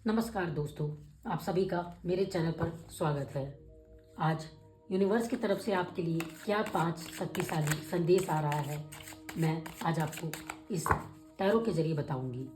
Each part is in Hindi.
नमस्कार दोस्तों, आप सभी का मेरे चैनल पर स्वागत है। आज यूनिवर्स की तरफ से आपके लिए क्या 5 शक्तिशाली संदेश आ रहा है, मैं आज आपको इस टैरो के जरिए बताऊंगी।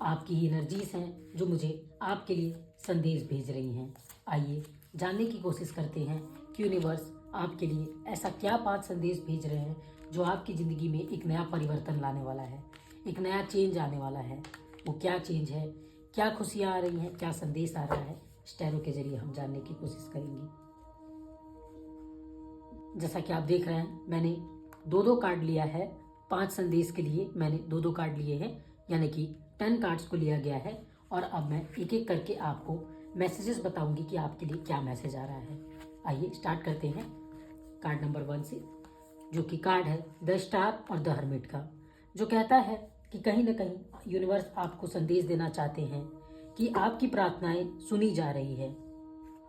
आपकी ही एनर्जीज हैं जो मुझे आपके लिए संदेश भेज रही हैं। आइए जानने की कोशिश करते हैं कि यूनिवर्स आपके लिए ऐसा क्या 5 संदेश भेज रहे हैं जो आपकी ज़िंदगी में एक नया परिवर्तन लाने वाला है, एक नया चेंज आने वाला है। वो क्या चेंज है, क्या खुशियाँ आ रही हैं, क्या संदेश आ रहा है, इस टैरो के जरिए हम जानने की कोशिश करेंगे। जैसा कि आप देख रहे हैं, मैंने दो कार्ड लिया है। 5 संदेश के लिए मैंने दो कार्ड लिए हैं, यानी कि 10 कार्ड्स को लिया गया है। और अब मैं एक एक करके आपको मैसेजेस बताऊंगी कि आपके लिए क्या मैसेज आ रहा है। आइए स्टार्ट करते हैं कार्ड नंबर 1 से, जो कि कार्ड है द स्टार और द हर्मिट का, जो कहता है कि कहीं ना कहीं यूनिवर्स आपको संदेश देना चाहते हैं कि आपकी प्रार्थनाएं सुनी जा रही है।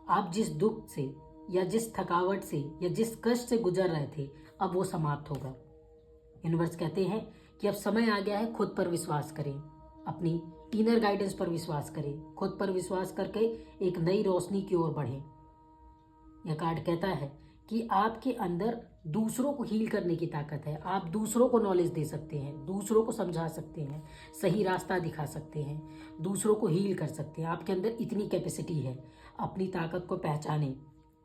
आप जिस दुख से या जिस थकावट से या जिस कष्ट से गुजर रहे थे, अब वो समाप्त होगा। यूनिवर्स कहते हैं कि अब समय आ गया है, खुद पर विश्वास करें, अपनी इनर गाइडेंस पर विश्वास करें, खुद पर विश्वास करके एक नई रोशनी की ओर बढ़ें। यह कार्ड कहता है कि आपके अंदर दूसरों को हील करने की ताकत है। आप दूसरों को नॉलेज दे सकते हैं, दूसरों को समझा सकते हैं, सही रास्ता दिखा सकते हैं, दूसरों को हील कर सकते हैं। आपके अंदर इतनी कैपेसिटी है। अपनी ताकत को पहचानें।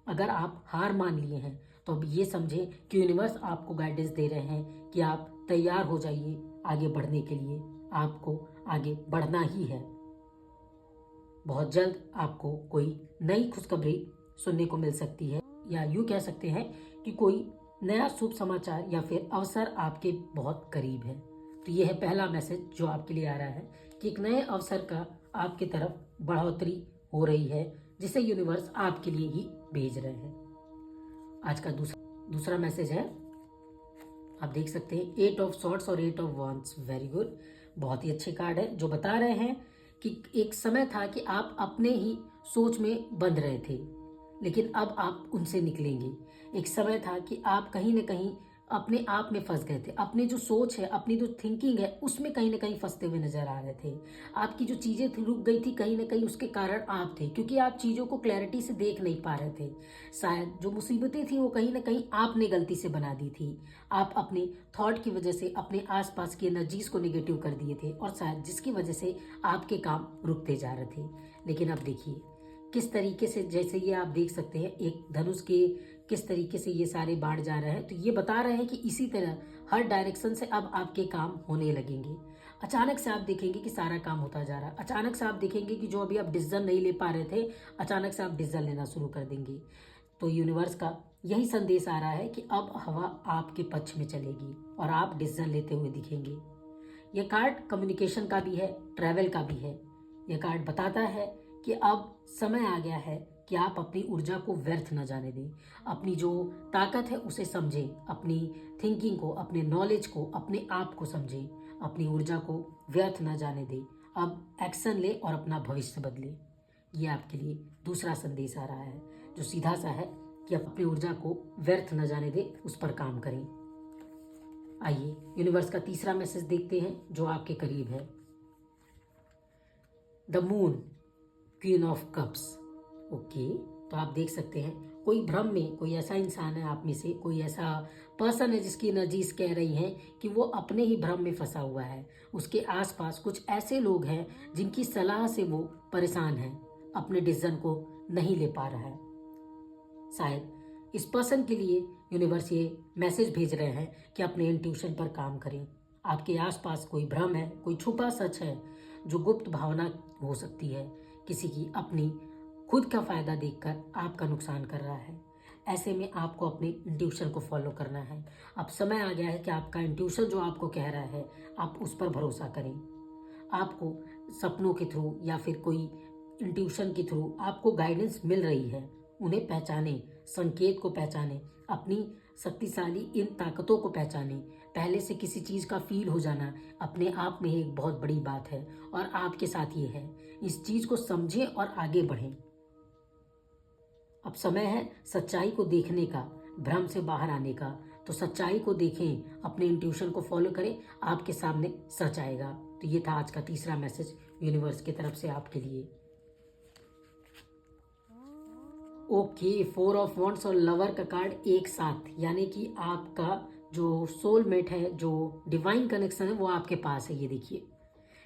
अगर आप हार मान लिए हैं तो अब ये समझें कि यूनिवर्स आपको गाइडेंस दे रहे हैं कि आप तैयार हो जाइए आगे बढ़ने के लिए। आपको आगे बढ़ना ही है। बहुत जल्द आपको कोई नई खुशखबरी सुनने को मिल सकती है, या यूँ कह सकते हैं कि कोई नया शुभ समाचार या फिर अवसर आपके बहुत करीब है। तो यह है पहला मैसेज जो आपके लिए आ रहा है कि एक नए अवसर का आपकी तरफ बढ़ोतरी हो रही है, जिसे यूनिवर्स आपके लिए ही भेज रहे हैं। आज का दूसरा मैसेज है, आप देख सकते हैं 8 ऑफ सॉर्ड्स और 8 ऑफ वांड्स। वेरी गुड, बहुत ही अच्छे कार्ड है जो बता रहे हैं कि एक समय था कि आप अपने ही सोच में बंध रहे थे, लेकिन अब आप उनसे निकलेंगे। एक समय था कि आप कहीं ना कहीं अपने आप में फंस गए थे, अपनी जो सोच है, अपनी जो थिंकिंग है, उसमें कहीं ना कहीं फंसते हुए नजर आ रहे थे। आपकी जो चीज़ें थी रुक गई थी, कहीं ना कहीं उसके कारण आप थे, क्योंकि आप चीज़ों को क्लैरिटी से देख नहीं पा रहे थे। शायद जो मुसीबतें थी वो कहीं ना कहीं आपने गलती से बना दी थी। आप अपने थॉट की वजह से अपने आसपास की एनर्जीज को निगेटिव कर दिए थे, और शायद जिसकी वजह से आपके काम रुकते जा रहे थे। लेकिन अब देखिए किस तरीके से, जैसे ये आप देख सकते हैं एक धनुष के किस तरीके से ये सारे बाढ़ जा रहे हैं, तो ये बता रहे हैं कि इसी तरह हर डायरेक्शन से अब आपके काम होने लगेंगे। अचानक से आप देखेंगे कि सारा काम होता जा रहा है। अचानक से आप देखेंगे कि जो अभी आप डिसीजन नहीं ले पा रहे थे, अचानक से आप डिसीजन लेना शुरू कर देंगे। तो यूनिवर्स का यही संदेश आ रहा है कि अब हवा आपके पक्ष में चलेगी और आप डिसीजन लेते हुए दिखेंगे। यह कार्ड कम्युनिकेशन का भी है, ट्रैवल का भी है। यह कार्ड बताता है कि अब समय आ गया है कि आप अपनी ऊर्जा को व्यर्थ न जाने दें। अपनी जो ताकत है उसे समझें, अपनी थिंकिंग को, अपने नॉलेज को, अपने आप को समझें, अपनी ऊर्जा को व्यर्थ न जाने दें। अब एक्शन ले और अपना भविष्य बदले। ये आपके लिए दूसरा संदेश आ रहा है जो सीधा सा है कि आप अपनी ऊर्जा को व्यर्थ न जाने दें, उस पर काम करें। आइए यूनिवर्स का तीसरा मैसेज देखते हैं जो आपके करीब है। The moon, queen of cups. Okay, तो आप देख सकते हैं कोई भ्रम में, कोई ऐसा इंसान है आप में से, कोई ऐसा पर्सन है जिसकी एनर्जीज कह रही हैं कि वो अपने ही भ्रम में फंसा हुआ है। उसके आसपास कुछ ऐसे लोग हैं जिनकी सलाह से वो परेशान है, अपने डिसीजन को नहीं ले पा रहा है। शायद इस पर्सन के लिए यूनिवर्स ये मैसेज भेज रहे हैं कि अपने इंट्यूशन पर काम करें। आपके आसपास कोई भ्रम है, कोई छुपा सच है जो गुप्त भावना हो सकती है, किसी की अपनी खुद का फायदा देखकर आपका नुकसान कर रहा है। ऐसे में आपको अपने इंट्यूशन को फॉलो करना है। अब समय आ गया है कि आपका इंट्यूशन जो आपको कह रहा है, आप उस पर भरोसा करें। आपको सपनों के थ्रू या फिर कोई इंट्यूशन के थ्रू आपको गाइडेंस मिल रही है। उन्हें पहचानें, संकेत को पहचानें, अपनी शक्तिशाली इन ताकतों को पहचानें। पहले से किसी चीज़ का फील हो जाना अपने आप में ही एक बहुत बड़ी बात है, और आपके साथ ये है। इस चीज़ को समझें और आगे बढ़ें। अब समय है सच्चाई को देखने का, भ्रम से बाहर आने का। तो सच्चाई को देखें, अपने इंट्यूशन को फॉलो करें, आपके सामने सच आएगा। तो ये था आज का तीसरा मैसेज यूनिवर्स की तरफ से आपके लिए। ओके, 4 ऑफ वॉन्ड्स और लवर का कार्ड एक साथ, यानी कि आपका जो सोलमेट है, जो डिवाइन कनेक्शन है, वो आपके पास है। ये देखिए,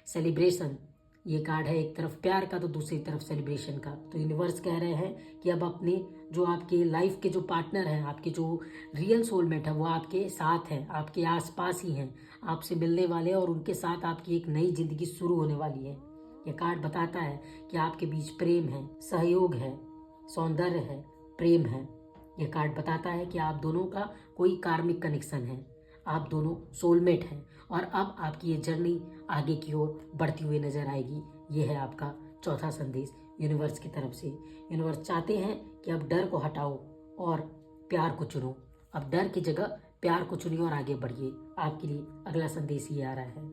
सेलिब्रेशन ये कार्ड है, एक तरफ प्यार का तो दूसरी तरफ सेलिब्रेशन का। तो यूनिवर्स कह रहे हैं कि अब अपने जो आपके लाइफ के जो पार्टनर हैं, आपके जो रियल सोलमेट है, वो आपके साथ हैं, आपके आसपास ही हैं, आपसे मिलने वाले हैं और उनके साथ आपकी एक नई जिंदगी शुरू होने वाली है। ये कार्ड बताता है कि आपके बीच प्रेम है, सहयोग है, सौंदर्य है, प्रेम है। ये कार्ड बताता है कि आप दोनों का कोई कार्मिक कनेक्शन है, आप दोनों सोलमेट हैं और अब आपकी ये जर्नी आगे की ओर बढ़ती हुई नजर आएगी। ये है आपका चौथा संदेश यूनिवर्स की तरफ से। यूनिवर्स चाहते हैं कि अब डर को हटाओ और प्यार को चुनो। अब डर की जगह प्यार को चुनिए और आगे बढ़िए। आपके लिए अगला संदेश ये आ रहा है।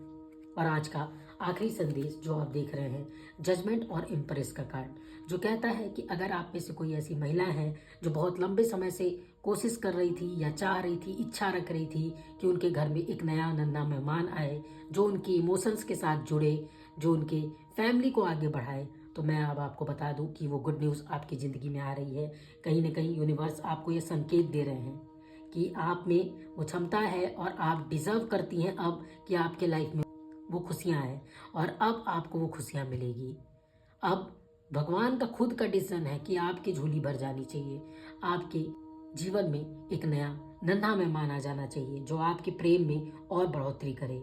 और आज का आखिरी संदेश जो आप देख रहे हैं, जजमेंट और इम्प्रेस का कार्ड, जो कहता है कि अगर आप में से कोई ऐसी महिला है जो बहुत लंबे समय से कोशिश कर रही थी या चाह रही थी, इच्छा रख रही थी कि उनके घर में एक नया नन्हा मेहमान आए, जो उनके इमोशंस के साथ जुड़े, जो उनके फैमिली को आगे बढ़ाए, तो मैं अब आपको बता दूं कि वो गुड न्यूज़ आपकी ज़िंदगी में आ रही है। कहीं ना कहीं यूनिवर्स आपको ये संकेत दे रहे हैं कि आप में वो क्षमता है और आप डिजर्व करती हैं अब कि आपके लाइफ में वो खुशियाँ हैं और अब आपको वो खुशियाँ मिलेगी। अब भगवान का खुद का डिसीजन है कि आपकी झोली भर जानी चाहिए, आपके जीवन में एक नया नन्हा मेहमान आ जाना चाहिए जो आपके प्रेम में और बढ़ोतरी करे।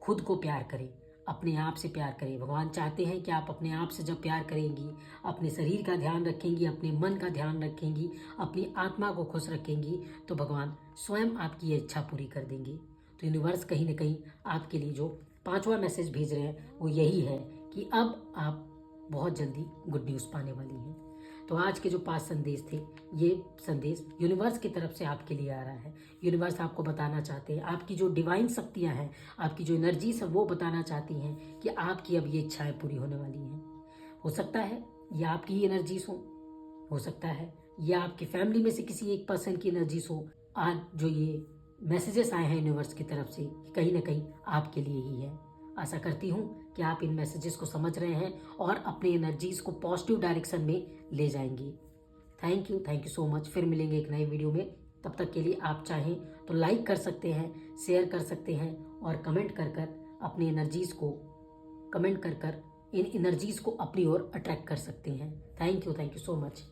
खुद को प्यार करें, अपने आप से प्यार करें। भगवान चाहते हैं कि आप अपने आप से जब प्यार करेंगी, अपने शरीर का ध्यान रखेंगी, अपने मन का ध्यान रखेंगी, अपनी आत्मा को खुश रखेंगी, तो भगवान स्वयं आपकी ये इच्छा पूरी कर देंगे। तो यूनिवर्स कहीं ना कहीं आपके लिए जो 5वां मैसेज भेज रहे हैं वो यही है कि अब आप बहुत जल्दी गुड न्यूज़ पाने वाली हैं। तो आज के जो 5 संदेश थे, ये संदेश यूनिवर्स की तरफ से आपके लिए आ रहा है। यूनिवर्स आपको बताना चाहते हैं, आपकी जो डिवाइन शक्तियां हैं, आपकी जो एनर्जीज है, वो बताना चाहती हैं कि आपकी अब ये इच्छाएं पूरी होने वाली हैं। हो सकता है ये आपकी ही एनर्जीज हो सकता है ये आपकी फैमिली में से किसी एक पर्सन की एनर्जीज हो। आज जो ये मैसेजेस आए हैं यूनिवर्स की तरफ से, कहीं ना कहीं आपके लिए ही है। आशा करती हूँ कि आप इन मैसेजेस को समझ रहे हैं और अपनी एनर्जीज को पॉजिटिव डायरेक्शन में ले जाएंगे। Thank you so much. फिर मिलेंगे एक नए वीडियो में। तब तक के लिए आप चाहें तो लाइक कर सकते हैं, शेयर कर सकते हैं और कमेंट कर अपनी एनर्जीज को इन एनर्जीज को अपनी ओर अट्रैक्ट कर सकते हैं। Thank you so much.